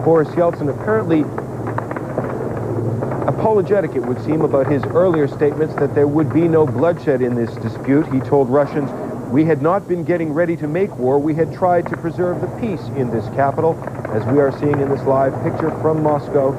Boris Yeltsin apparently apologetic, it would seem, about his earlier statements that there would be no bloodshed in this dispute. He told Russians, "We had not been getting ready to make war. We had tried to preserve the peace in this capital." As we are seeing in this live picture from Moscow,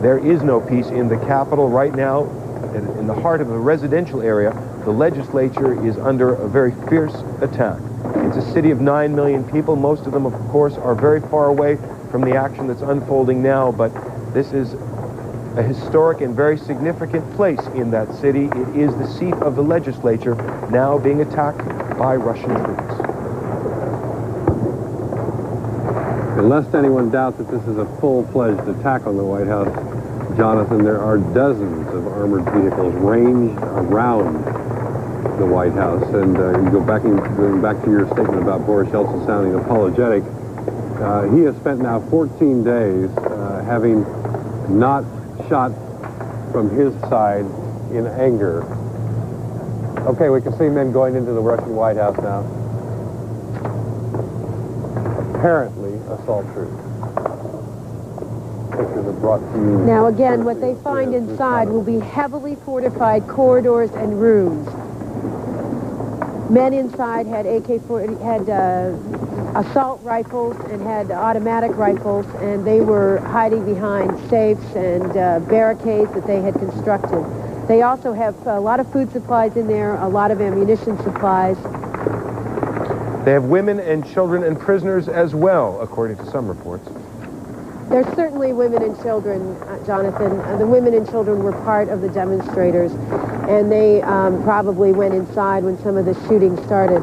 there is no peace in the capital right now. In the heart of a residential area, the legislature is under a very fierce attack. It's a city of 9 million people. Most of them, of course, are very far away from the action that's unfolding now, but this is a historic and very significant place in that city. It is the seat of the legislature now being attacked by Russian troops. And lest anyone doubt that this is a full-fledged attack on the White House, Jonathan, there are dozens of armored vehicles ranged around the White House. And going back to your statement about Boris Yeltsin sounding apologetic, he has spent now 14 days having not shot from his side in anger. Okay, we can see men going into the Russian White House now. Apparently assault troops. Pictures are brought to you. Now again, what they find inside will be heavily fortified corridors and rooms. Men inside had AK-40, had assault rifles and had automatic rifles, and they were hiding behind safes and barricades that they had constructed. They also have a lot of food supplies in there, a lot of ammunition supplies. They have women and children and prisoners as well, according to some reports. There's certainly women and children, Jonathan. The women and children were part of the demonstrators, and they probably went inside when some of the shooting started.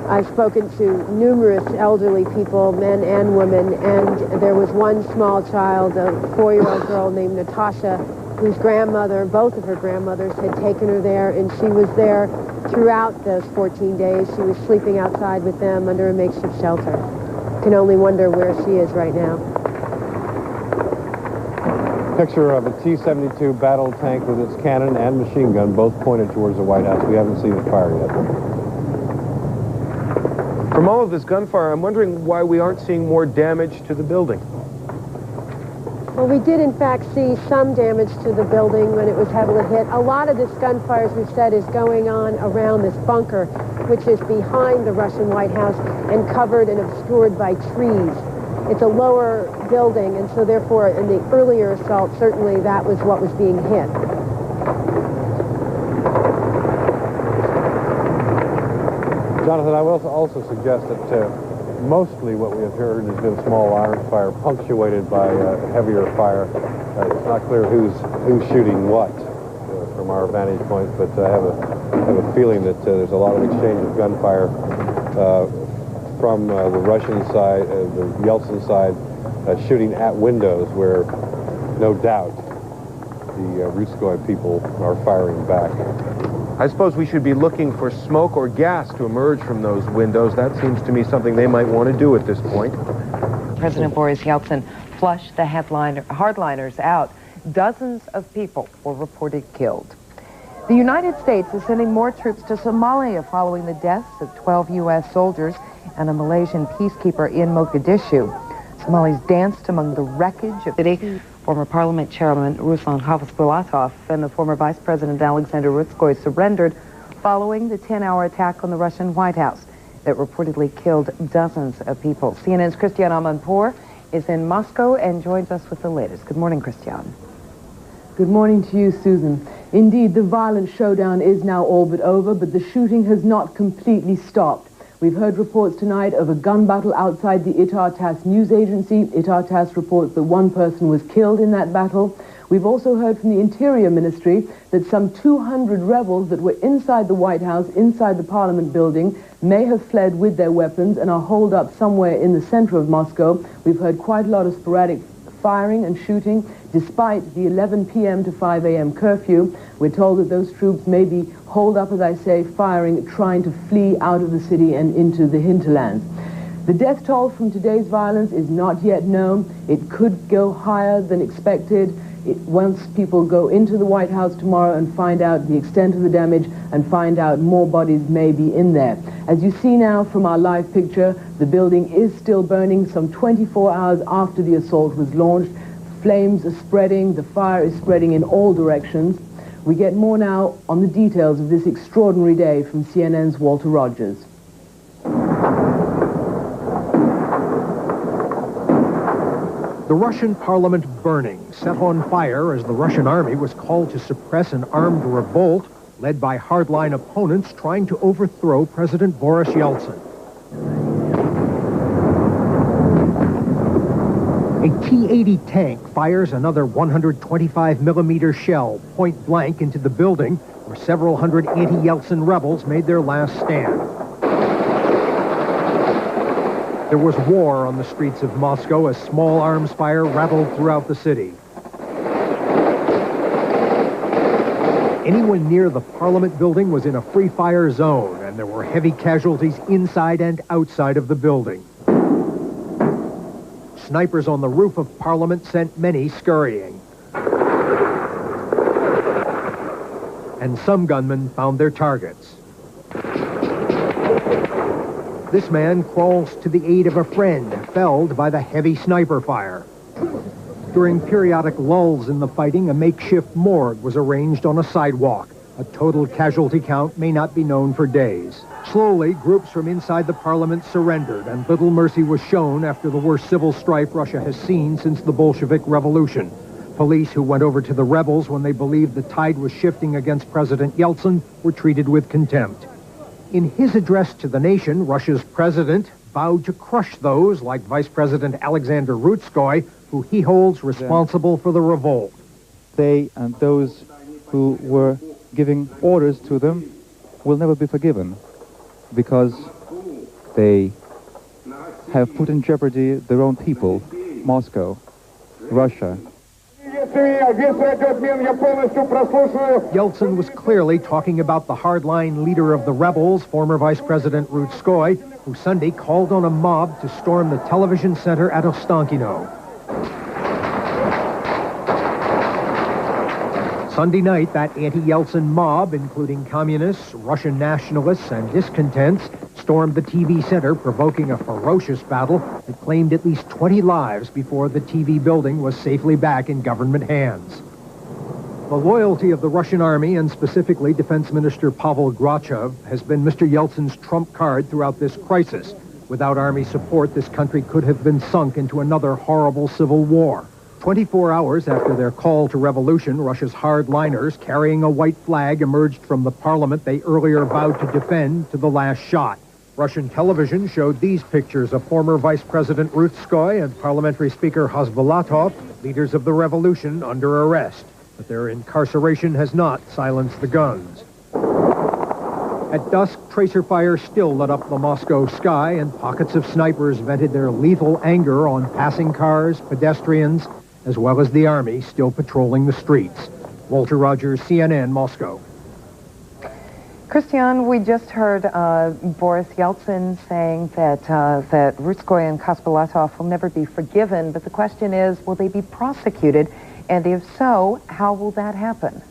I've spoken to numerous elderly people, men and women, and there was one small child, a 4-year-old girl named Natasha, whose grandmother, both of her grandmothers, had taken her there, and she was there throughout those 14 days. She was sleeping outside with them under a makeshift shelter. Can only wonder where she is right now. Picture of a T-72 battle tank with its cannon and machine gun, both pointed towards the White House. We haven't seen it fire yet. From all of this gunfire, I'm wondering why we aren't seeing more damage to the building. Well, we did, in fact, see some damage to the building when it was heavily hit. A lot of this gunfire, as we've said, is going on around this bunker, which is behind the Russian White House and covered and obscured by trees. It's a lower building, and so therefore, in the earlier assault, certainly that was what was being hit. Jonathan, I will also suggest that mostly what we have heard has been small arms fire, punctuated by heavier fire. It's not clear who's shooting what from our vantage point, but I have a feeling that there's a lot of exchange of gunfire from the Russian side, the Yeltsin side, shooting at windows where, no doubt, the Ruskoy people are firing back. I suppose we should be looking for smoke or gas to emerge from those windows. That seems to me something they might want to do at this point. President Boris Yeltsin flushed the hardliners out. Dozens of people were reported killed. The United States is sending more troops to Somalia following the deaths of 12 U.S. soldiers and a Malaysian peacekeeper in Mogadishu. Somalis danced among the wreckage of the city. Former Parliament Chairman Ruslan Khavsbulatov and the former Vice President Alexander Rutskoy surrendered following the 10-hour attack on the Russian White House that reportedly killed dozens of people. CNN's Christiane Amanpour is in Moscow and joins us with the latest. Good morning, Christiane. Good morning to you, Susan. Indeed, the violent showdown is now all but over, but the shooting has not completely stopped. We've heard reports tonight of a gun battle outside the Itar TASS news agency. Itar TASS reports that one person was killed in that battle. We've also heard from the Interior Ministry that some 200 rebels that were inside the White House, inside the Parliament building, may have fled with their weapons and are holed up somewhere in the center of Moscow. We've heard quite a lot of sporadic firing and shooting despite the 11 p.m. to 5 a.m. curfew. We're told that those troops may be holed up, as I say, firing, trying to flee out of the city and into the hinterlands. The death toll from today's violence is not yet known. It could go higher than expected. Once people go into the White House tomorrow and find out the extent of the damage and find out more bodies may be in there. As you see now from our live picture, the building is still burning some 24 hours after the assault was launched. Flames are spreading, the fire is spreading in all directions. We get more now on the details of this extraordinary day from CNN's Walter Rogers. The Russian parliament burning, set on fire as the Russian army was called to suppress an armed revolt led by hardline opponents trying to overthrow President Boris Yeltsin. A T-80 tank fires another 125mm shell point blank into the building where several hundred anti-Yeltsin rebels made their last stand. There was war on the streets of Moscow as small arms fire rattled throughout the city. Anyone near the Parliament building was in a free fire zone, and there were heavy casualties inside and outside of the building. Snipers on the roof of Parliament sent many scurrying. And some gunmen found their targets. This man crawls to the aid of a friend, felled by the heavy sniper fire. During periodic lulls in the fighting, a makeshift morgue was arranged on a sidewalk. A total casualty count may not be known for days. Slowly, groups from inside the Parliament surrendered, and little mercy was shown after the worst civil strife Russia has seen since the Bolshevik Revolution. Police who went over to the rebels when they believed the tide was shifting against President Yeltsin were treated with contempt. In his address to the nation, Russia's president vowed to crush those like Vice President Alexander Rutskoy, who he holds responsible for the revolt. They and those who were giving orders to them will never be forgiven because they have put in jeopardy their own people, Moscow, Russia. Yeltsin was clearly talking about the hardline leader of the rebels, former Vice President Rutskoy, who Sunday called on a mob to storm the television center at Ostankino. Sunday night, that anti-Yeltsin mob, including communists, Russian nationalists, and discontents, stormed the TV center, provoking a ferocious battle that claimed at least 20 lives before the TV building was safely back in government hands. The loyalty of the Russian army, and specifically Defense Minister Pavel Grachev, has been Mr. Yeltsin's trump card throughout this crisis. Without army support, this country could have been sunk into another horrible civil war. 24 hours after their call to revolution, Russia's hardliners carrying a white flag emerged from the parliament they earlier vowed to defend to the last shot. Russian television showed these pictures of former Vice President Rutskoy and Parliamentary Speaker Hasbulatov, leaders of the revolution, under arrest. But their incarceration has not silenced the guns. At dusk, tracer fire still lit up the Moscow sky, and pockets of snipers vented their lethal anger on passing cars, pedestrians, as well as the army still patrolling the streets. Walter Rogers, CNN, Moscow. Christian, we just heard Boris Yeltsin saying that Rutskoy and Hasbulatov will never be forgiven, but the question is, will they be prosecuted? And if so, how will that happen?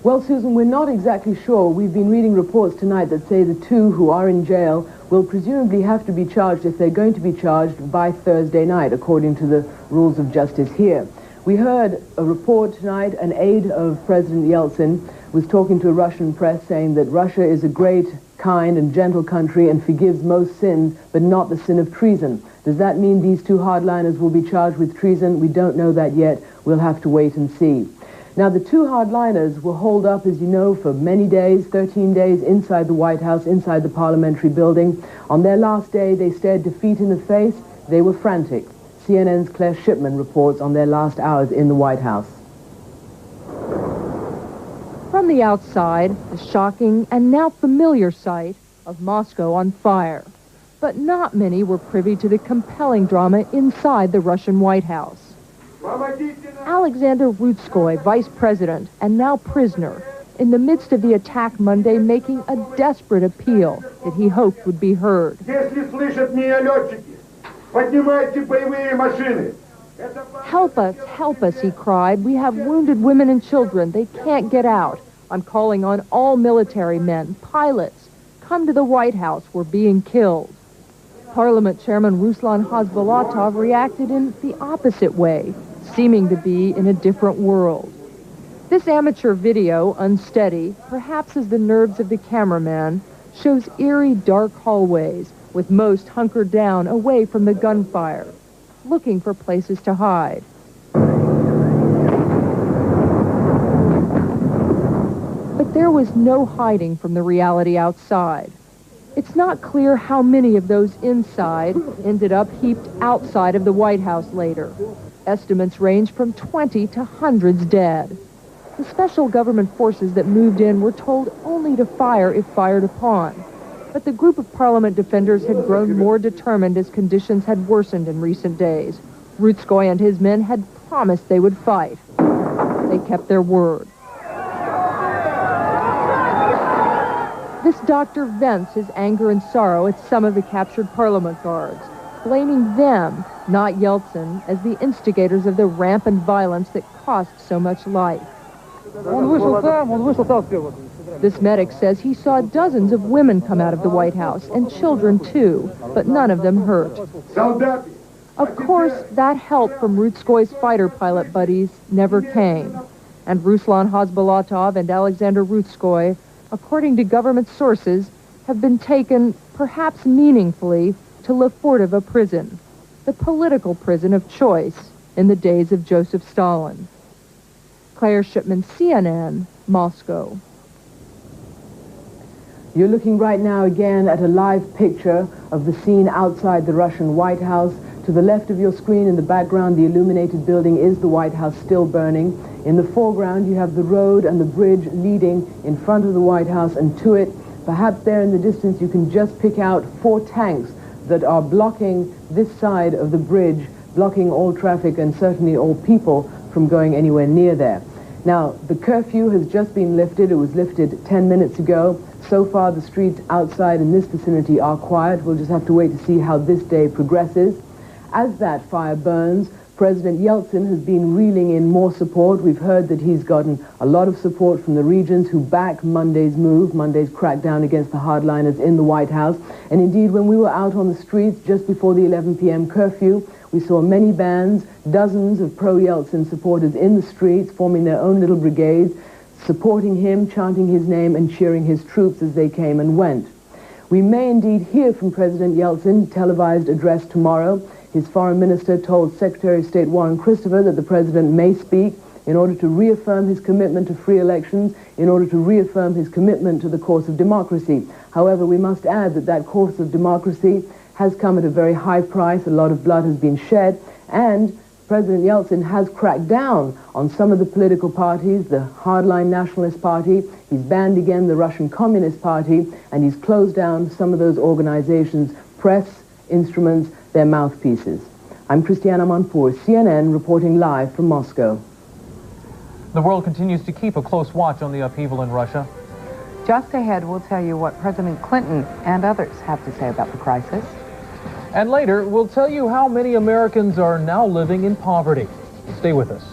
Well, Susan, we're not exactly sure. We've been reading reports tonight that say the two who are in jail will presumably have to be charged, if they're going to be charged, by Thursday night, according to the rules of justice here. We heard a report tonight, an aide of President Yeltsin was talking to a Russian press saying that Russia is a great, kind, and gentle country and forgives most sins, but not the sin of treason. Does that mean these two hardliners will be charged with treason? We don't know that yet. We'll have to wait and see. Now, the two hardliners were holed up, as you know, for many days, 13 days, inside the White House, inside the parliamentary building. On their last day, they stared defeat in the face. They were frantic. CNN's Claire Shipman reports on their last hours in the White House. From the outside, the shocking and now familiar sight of Moscow on fire. But not many were privy to the compelling drama inside the Russian White House. Alexander Rutskoy, vice president and now prisoner, in the midst of the attack Monday, making a desperate appeal that he hoped would be heard. Help us, he cried. We have wounded women and children. They can't get out. I'm calling on all military men, pilots. Come to the White House. We're being killed. Parliament Chairman Ruslan Khasbolatov reacted in the opposite way, seeming to be in a different world. This amateur video, unsteady, perhaps as the nerves of the cameraman, shows eerie, dark hallways, with most hunkered down away from the gunfire, looking for places to hide. But there was no hiding from the reality outside. It's not clear how many of those inside ended up heaped outside of the White House later. Estimates range from 20 to hundreds dead. The special government forces that moved in were told only to fire if fired upon. But the group of Parliament defenders had grown more determined as conditions had worsened in recent days. Rutskoy and his men had promised they would fight. They kept their word. This doctor vents his anger and sorrow at some of the captured Parliament guards, blaming them, not Yeltsin, as the instigators of the rampant violence that cost so much life. This medic says he saw dozens of women come out of the White House, and children too, but none of them hurt. Of course, that help from Rutskoy's fighter pilot buddies never came, and Ruslan Khasbolatov and Alexander Rutskoy, according to government sources, have been taken, perhaps meaningfully, to Lefortovo prison, the political prison of choice in the days of Joseph Stalin. Claire Shipman, CNN, Moscow. You're looking right now again at a live picture of the scene outside the Russian White House. To the left of your screen in the background, the illuminated building is the White House, still burning. In the foreground, you have the road and the bridge leading in front of the White House, and to it, perhaps there in the distance, you can just pick out 4 tanks that are blocking this side of the bridge, blocking all traffic and certainly all people from going anywhere near there. Now, the curfew has just been lifted. It was lifted 10 minutes ago. So far, the streets outside in this vicinity are quiet. We'll just have to wait to see how this day progresses. As that fire burns, President Yeltsin has been reeling in more support. We've heard that he's gotten a lot of support from the regions who back Monday's move, Monday's crackdown against the hardliners in the White House. And indeed, when we were out on the streets just before the 11 p.m. curfew, we saw many bands, dozens of pro-Yeltsin supporters in the streets, forming their own little brigades, supporting him, chanting his name, and cheering his troops as they came and went. We may indeed hear from President Yeltsin, televised address tomorrow. His foreign minister told Secretary of State Warren Christopher that the president may speak in order to reaffirm his commitment to free elections, in order to reaffirm his commitment to the course of democracy. However, we must add that that course of democracy has come at a very high price. A lot of blood has been shed, and President Yeltsin has cracked down on some of the political parties, the hardline Nationalist Party. He's banned again the Russian Communist Party, and he's closed down some of those organizations' press instruments, their mouthpieces. I'm Christiana Manpour, CNN, reporting live from Moscow. The world continues to keep a close watch on the upheaval in Russia. Just ahead, we'll tell you what President Clinton and others have to say about the crisis. And later, we'll tell you how many Americans are now living in poverty. Stay with us.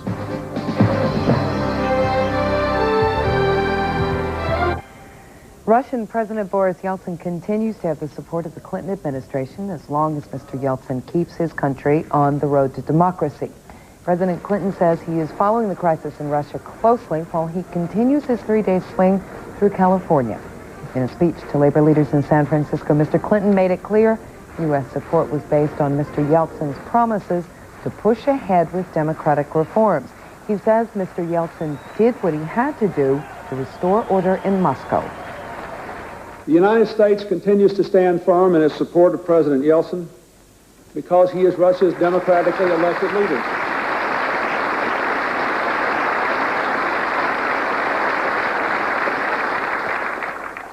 Russian President Boris Yeltsin continues to have the support of the Clinton administration as long as Mr. Yeltsin keeps his country on the road to democracy. President Clinton says he is following the crisis in Russia closely while he continues his 3-day swing through California. In a speech to labor leaders in San Francisco, Mr. Clinton made it clear U.S. support was based on Mr. Yeltsin's promises to push ahead with democratic reforms. He says Mr. Yeltsin did what he had to do to restore order in Moscow. The United States continues to stand firm in its support of President Yeltsin because he is Russia's democratically elected leader.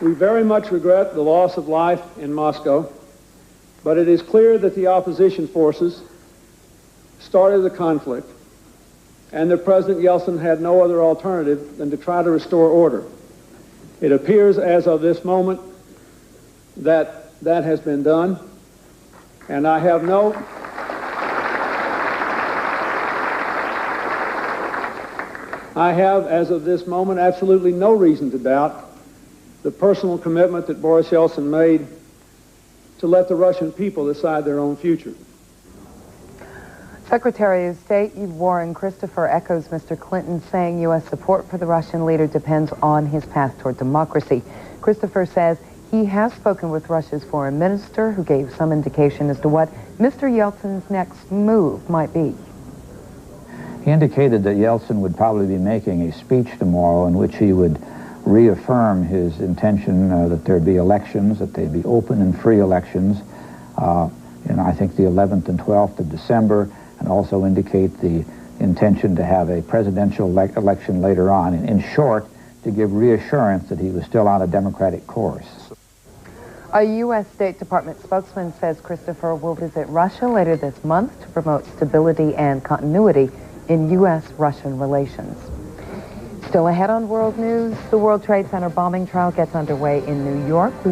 We very much regret the loss of life in Moscow, but it is clear that the opposition forces started the conflict and that President Yeltsin had no other alternative than to try to restore order. It appears as of this moment that that has been done, and I have as of this moment, absolutely no reason to doubt the personal commitment that Boris Yeltsin made to let the Russian people decide their own future. Secretary of State Warren Christopher echoes Mr. Clinton, saying U.S. support for the Russian leader depends on his path toward democracy. Christopher says he has spoken with Russia's foreign minister, who gave some indication as to what Mr. Yeltsin's next move might be. He indicated that Yeltsin would probably be making a speech tomorrow in which he would reaffirm his intention that there be elections, that they be open and free elections, in I think the 11th and 12th of December, and also indicate the intention to have a presidential election later on. In short, to give reassurance that he was still on a democratic course. A U.S. State Department spokesman says Christopher will visit Russia later this month to promote stability and continuity in U.S.-Russian relations. Still ahead on world news, the World Trade Center bombing trial gets underway in New York.